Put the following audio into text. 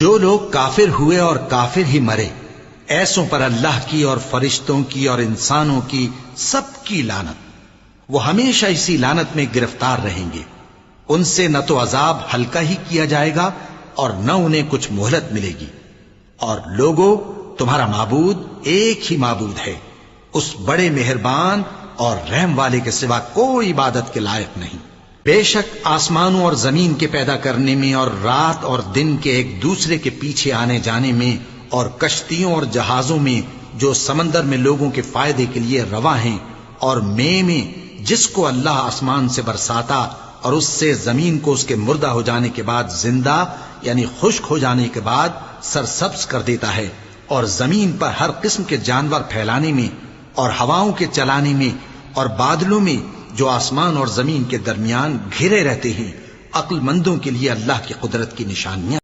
جو لوگ کافر ہوئے اور کافر ہی مرے، ایسوں پر اللہ کی اور فرشتوں کی اور انسانوں کی سب کی لعنت، وہ ہمیشہ اسی لعنت میں گرفتار رہیں گے۔ ان سے نہ تو عذاب ہلکا ہی کیا جائے گا اور نہ انہیں کچھ مہلت ملے گی۔ اور لوگوں، تمہارا معبود ایک ہی معبود ہے، اس بڑے مہربان اور رحم والے کے سوا کوئی عبادت کے لائق نہیں۔ بے شک آسمانوں اور زمین کے پیدا کرنے میں اور رات اور دن کے ایک دوسرے کے پیچھے آنے جانے میں اور کشتیوں اور جہازوں میں جو سمندر میں لوگوں کے فائدے کے لیے رواں ہیں، اور میں جس کو اللہ آسمان سے برساتا اور اس سے زمین کو اس کے مردہ ہو جانے کے بعد زندہ یعنی خشک ہو جانے کے بعد سرسبز کر دیتا ہے، اور زمین پر ہر قسم کے جانور پھیلانے میں اور ہواؤں کے چلانے میں اور بادلوں میں جو آسمان اور زمین کے درمیان گھرے رہتے ہیں، عقل مندوں کے لیے اللہ کی قدرت کی نشانیاں